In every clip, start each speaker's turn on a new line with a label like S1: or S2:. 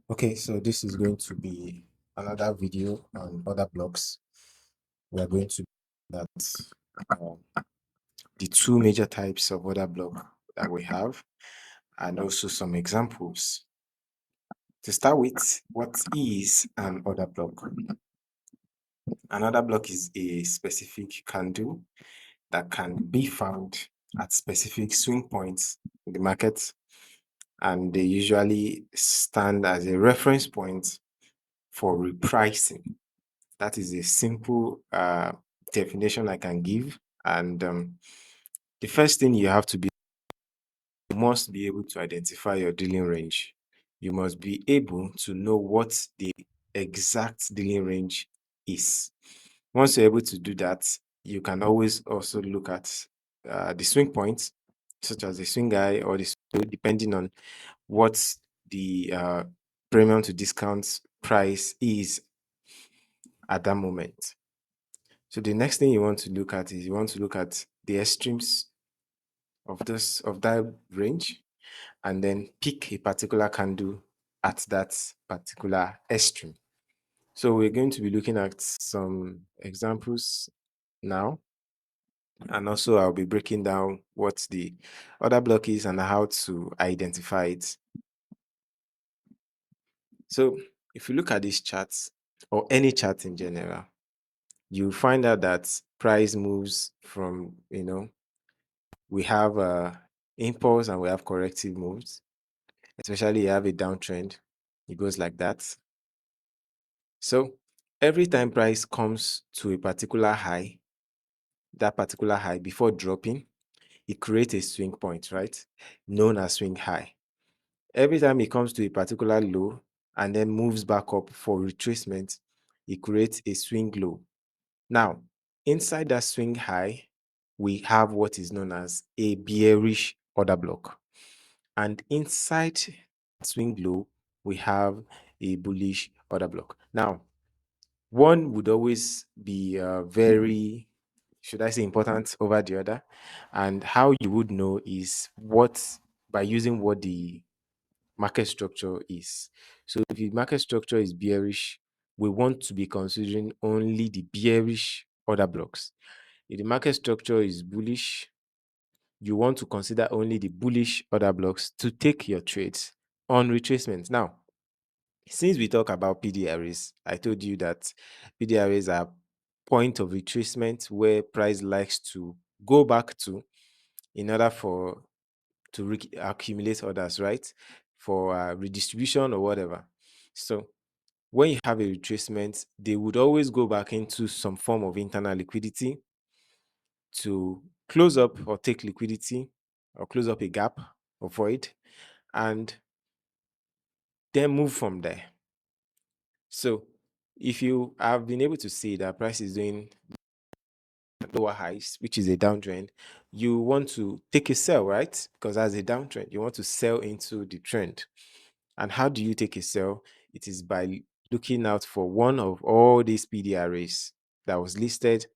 S1: Okay, so this is going to be another video on order blocks. We are going to that um, the two major types of order block that we have, and also some examples. To start with, what is an order block? An order block is a specific candle that can be found at specific swing points in the market, and they usually stand as a reference point for repricing. That is a simple definition I can give. And the first thing you have to be, you must be able to identify your dealing range. You must be able to know what the exact dealing range is. Once you're able to do that, you can always also look at the swing points, such as the swing high or the swing low, depending on what the premium to discount price is at that moment. So the next thing you want to look at is you want to look at the extremes of that range, and then pick a particular candle at that particular extreme. So we're going to be looking at some examples now, and also I'll be breaking down what the order block is and how to identify it. So if you look at these charts or any chart in general, you find out that price moves from, we have impulse and we have corrective moves. Especially you have a downtrend, it goes like that. So every time price comes to a particular high, that particular high before dropping, it creates a swing point, right? Known as swing high. Every time it comes to a particular low and then moves back up for retracement, it creates a swing low. Now, inside that swing high, we have what is known as a bearish order block. And inside swing low, we have a bullish order block. Now, one would always be very, should I say, important over the other. And how you would know is by using what the market structure is. So if the market structure is bearish, we want to be considering only the bearish order blocks. If the market structure is bullish, you want to consider only the bullish order blocks to take your trades on retracement. Now, since we talk about PDRAs, I told you that PDRAs are point of retracement where price likes to go back to in order for to accumulate orders, right? For redistribution or whatever. So when you have a retracement, they would always go back into some form of internal liquidity to close up or take liquidity or close up a gap or void and then move from there. So if you have been able to see that price is doing lower highs, which is a downtrend, you want to take a sell, right? Because as a downtrend, you want to sell into the trend. And how do you take a sell? It is by looking out for one of all these PDRAs that was listed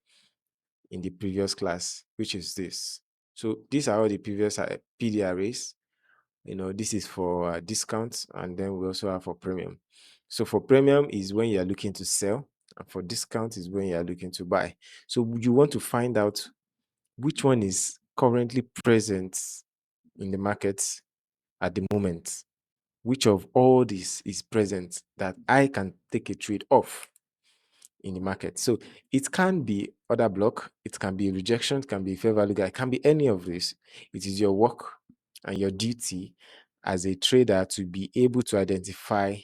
S1: in the previous class, which is this. So these are all the previous PDRAs. This is for discounts, and then we also have for premium. So for premium is when you are looking to sell, and for discount is when you are looking to buy. So you want to find out which one is currently present in the market at the moment. Which of all these is present that I can take a trade off in the market? So it can be order block, it can be rejection, it can be fair value guy, it can be any of this. It is your work and your duty as a trader to be able to identify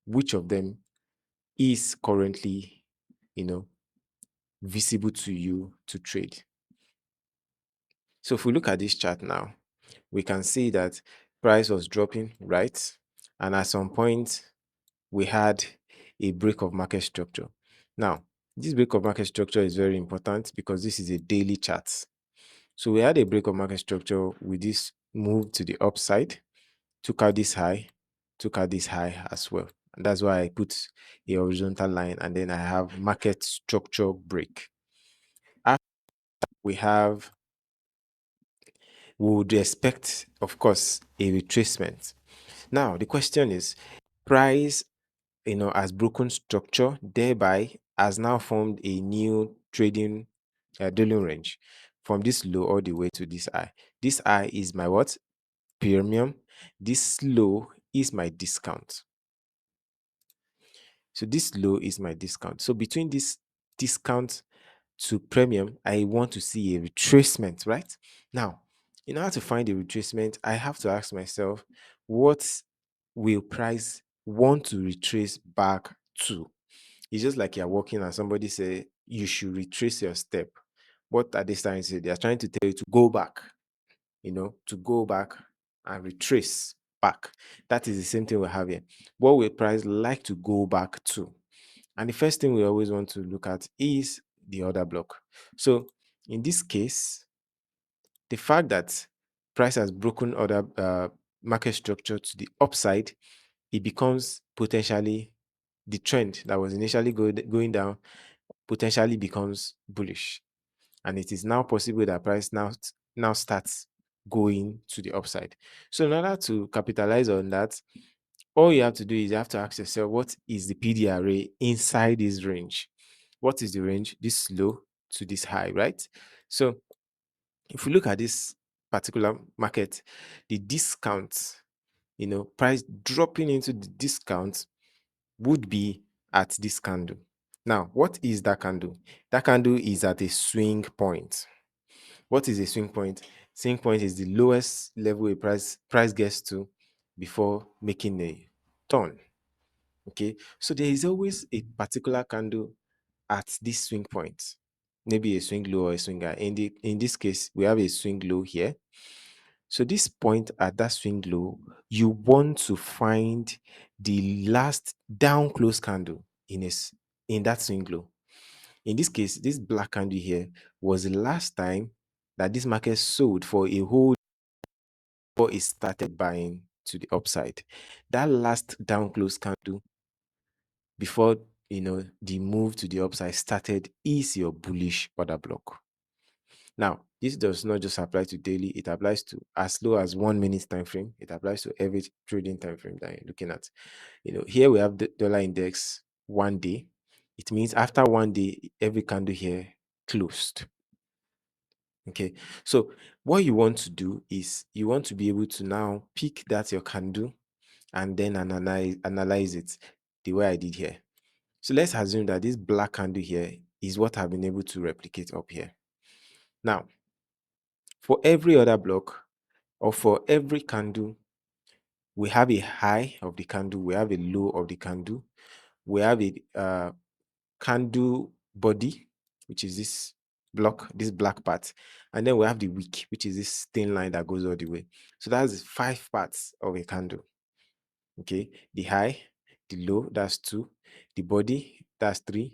S1: which of them is currently, visible to you to trade. So if we look at this chart now, we can see that price was dropping, right? And at some point, we had a break of market structure. Now, this break of market structure is very important because this is a daily chart. So we had a break of market structure with this move to the upside, took out this high, took out this high as well. And that's why I put a horizontal line and then I have market structure break. After we would expect, of course, a retracement. Now, the question is, price, has broken structure, thereby has now formed a new trading dealing range from this low all the way to this high. This high is my what? Premium. This low is my discount. So this low is my discount. So between this discount to premium, I want to see a retracement, right? Now, in order to find a retracement, I have to ask myself, what will price want to retrace back to? It's just like you're walking and somebody say you should retrace your step. What are they trying to say? They are trying to tell you to go back, to go back and retrace back. That is the same thing we have here. What will price like to go back to? And the first thing we always want to look at is the order block. So in this case, the fact that price has broken order market structure to the upside, it becomes potentially the trend that was initially going down potentially becomes bullish, and it is now possible that price now starts going to the upside. So in order to capitalize on that, all you have to do is you have to ask yourself, what is the PD array inside this range? What is the range? This low to this high, right? So if we look at this particular market, the discount, price dropping into the discount would be at this candle. Now, what is that candle? That candle is at a swing point. What is a swing point? Swing point is the lowest level a price gets to before making a turn. Okay, so there is always a particular candle at this swing point, maybe a swing low or a swing high. In this case, we have a swing low here. So this point at that swing low, you want to find the last down close candle in that swing low. In this case, this black candle here was the last time that this market sold for a whole before it started buying to the upside. That last down close candle before the move to the upside started is your bullish order block. Now, this does not just apply to daily, it applies to as low as 1 minute time frame. It applies to every trading time frame that you're looking at. Here we have the dollar index 1 day. It means after 1 day, every candle here closed. Okay, so what you want to do is you want to be able to now pick that your candle and then analyze it the way I did here. So let's assume that this black candle here is what I've been able to replicate up here. Now, for every other block or for every candle, we have a high of the candle, we have a low of the candle, we have a candle body, which is this black part, and then we have the wick, which is this thin line that goes all the way. So that's 5 parts of a candle. Okay, the high, the low, that's 2, the body, that's 3,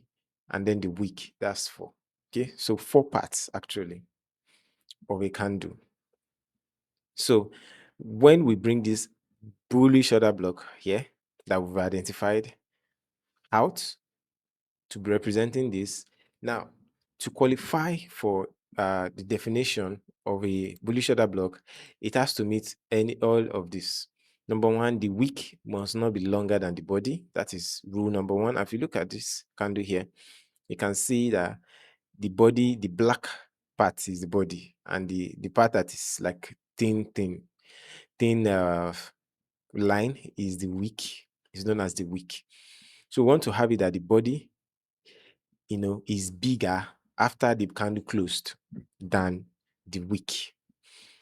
S1: and then the wick, that's 4. Okay, so 4 parts actually of a candle. So when we bring this bullish order block here that we've identified out to be representing this, now to qualify for the definition of a bullish order block, it has to meet all of this. Number one, the wick must not be longer than the body. That is rule number one. If you look at this candle here, you can see that the body, the black part is the body, and the part that is like thin line is the wick, is known as the wick. So we want to have it that the body, is bigger after the candle closed than the wick.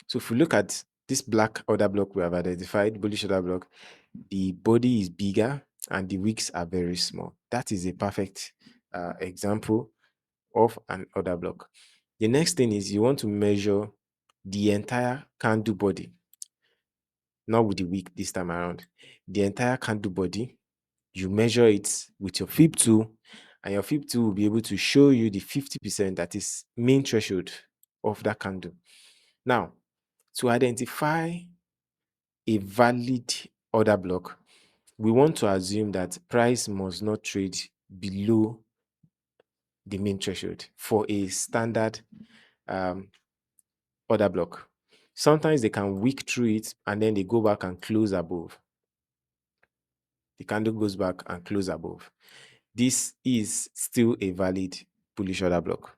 S1: So if we look at this black order block we have identified, bullish order block, the body is bigger and the wicks are very small. That is a perfect example of an order block. The next thing is you want to measure the entire candle body, not with the wick this time around. The entire candle body, you measure it with your FIB tool, and your FIB tool will be able to show you the 50% that is mean threshold of that candle. Now, to identify a valid order block, we want to assume that price must not trade below the mean threshold for a standard order block. Sometimes they can wick through it and then they go back and close above. the candle goes back and close above. This is still a valid bullish order block.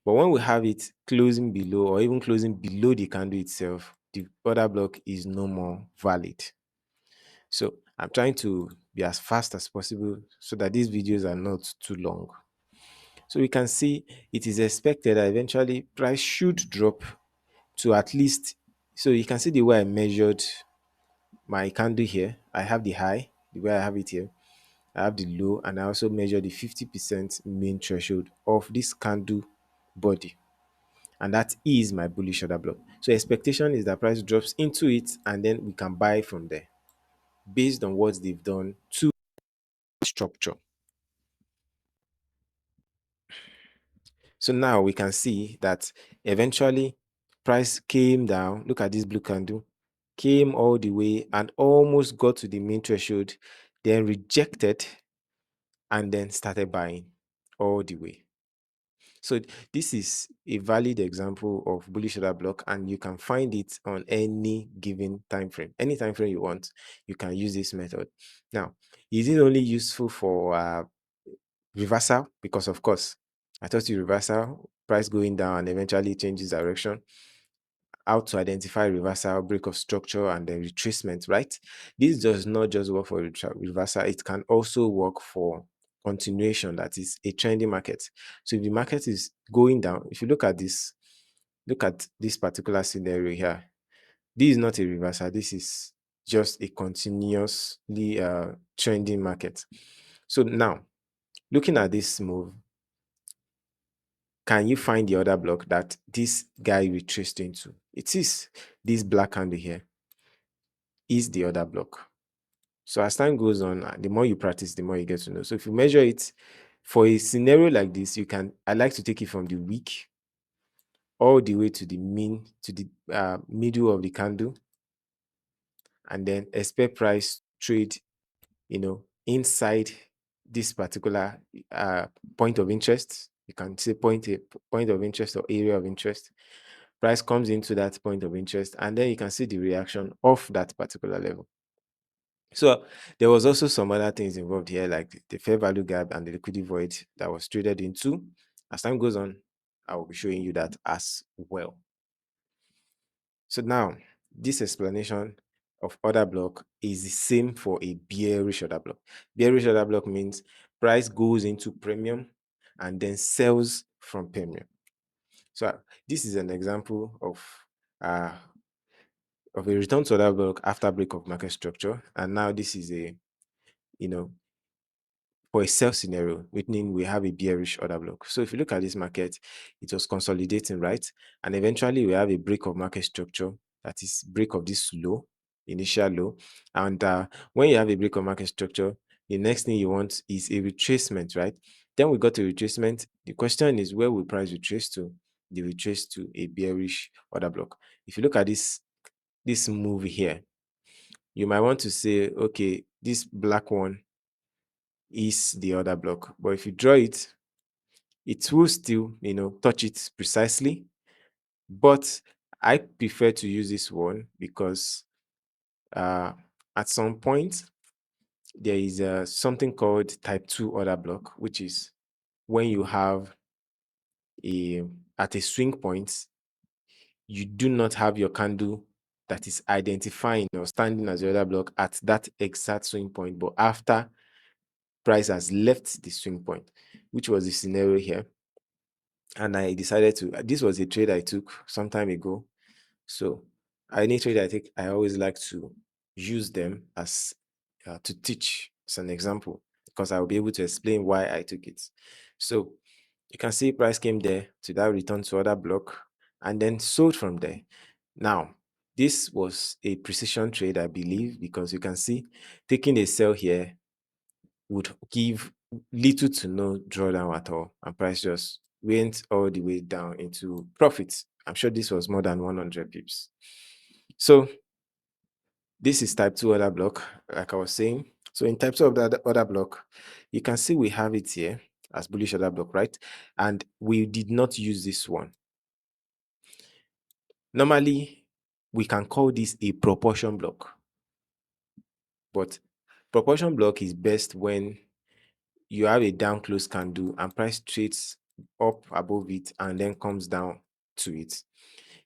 S1: But when we have it closing below or even closing below the candle itself, the order block is no more valid. So I'm trying to be as fast as possible so that these videos are not too long. So we can see it is expected that eventually price should drop to at least, so you can see the way I measured my candle here. I have the high, the way I have it here. I have the low, and I also measure the 50% main threshold of this candle body. And that is my bullish order block. So expectation is that price drops into it and then we can buy from there based on what they've done to structure. So now we can see that eventually price came down. Look at this blue candle, came all the way and almost got to the main threshold, then rejected and then started buying all the way. So this is a valid example of bullish order block, and you can find it on any given time frame. Any time frame you want, you can use this method. Now, is it only useful for reversal? Because of course, I taught you reversal, price going down and eventually changes direction. How to identify reversal, break of structure, and then retracement, right? This does not just work for reversal, it can also work for continuation, that is a trending market. So if the market is going down, if you look at this particular scenario here, this is not a reversal, this is just a continuously trending market. So now, looking at this move, can you find the other block that this guy retraced into? It is this black candle here is the other block. So as time goes on, the more you practice, the more you get to know. So if you measure it for a scenario like this, I like to take it from the week all the way to the mean, to the middle of the candle, and then expect price trade, inside this particular point of interest. You can say point of interest or area of interest. Price comes into that point of interest, and then you can see the reaction of that particular level. So there was also some other things involved here, like the fair value gap and the liquidity void that was traded into. As time goes on, I will be showing you that as well. So now, this explanation of order block is the same for a bearish order block. Bearish order block means price goes into premium and then sells from premium. So this is an example uh, of a return to order block after break of market structure. And now this is a, you know, for a sell scenario, meaning we have a bearish order block. So if you look at this market, it was consolidating, right? And eventually we have a break of market structure, that is break of this low, initial low. And when you have a break of market structure, the next thing you want is a retracement, right? Then we got a retracement. The question is, where will price retrace to? The retrace to a bearish order block. If you look at this move here, you might want to say, okay, this black one is the other block. But if you draw it, it will still, touch it precisely. But I prefer to use this one because at some point there is something called type 2 order block, which is when you have a at a swing point, you do not have your candle that is identifying or standing as the order block at that exact swing point, but after price has left the swing point, which was the scenario here. And I decided to, this was a trade I took some time ago. So any trade I take, I always like to use them as to teach as an example, because I will be able to explain why I took it. So you can see price came there to that return to order block and then sold from there. Now, this was a precision trade, I believe, because you can see taking a sell here would give little to no drawdown at all, and price just went all the way down into profits. I'm sure this was more than 100 pips. So this is type 2 order block, like I was saying. So in type 2 of the order block, you can see we have it here as bullish order block, right? And we did not use this one. Normally, we can call this a proportion block, but Proportion block is best when you have a down close candle and price trades up above it and then comes down to it.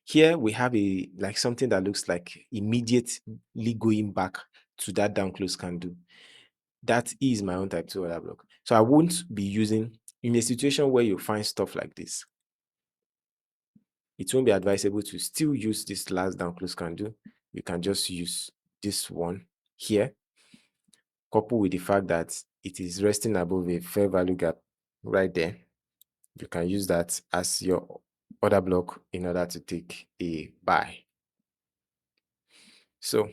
S1: Here we have a like something that looks like immediately going back to that down close candle. That is my own type 2 order block. So I won't be using in a situation where you find stuff like this. It won't be advisable to still use this last down close candle. You can just use this one here, coupled with the fact that it is resting above a fair value gap right there. You can use that as your order block in order to take a buy. So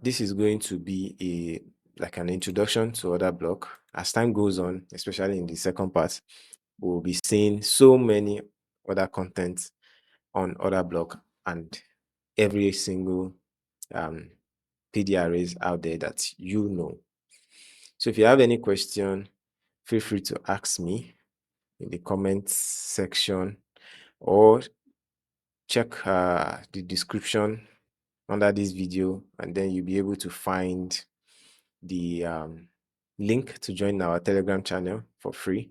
S1: this is going to be like an introduction to order block. As time goes on, especially in the second part, we'll be seeing so many other contents on order block and every single um, PDRAs out there that you know. So if you have any question, feel free to ask me in the comments section or check the description under this video, and then you'll be able to find the link to join our Telegram channel for free.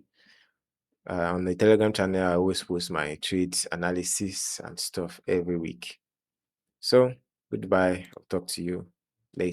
S1: On the Telegram channel, I always post my trades analysis and stuff every week. So goodbye. I'll talk to you later.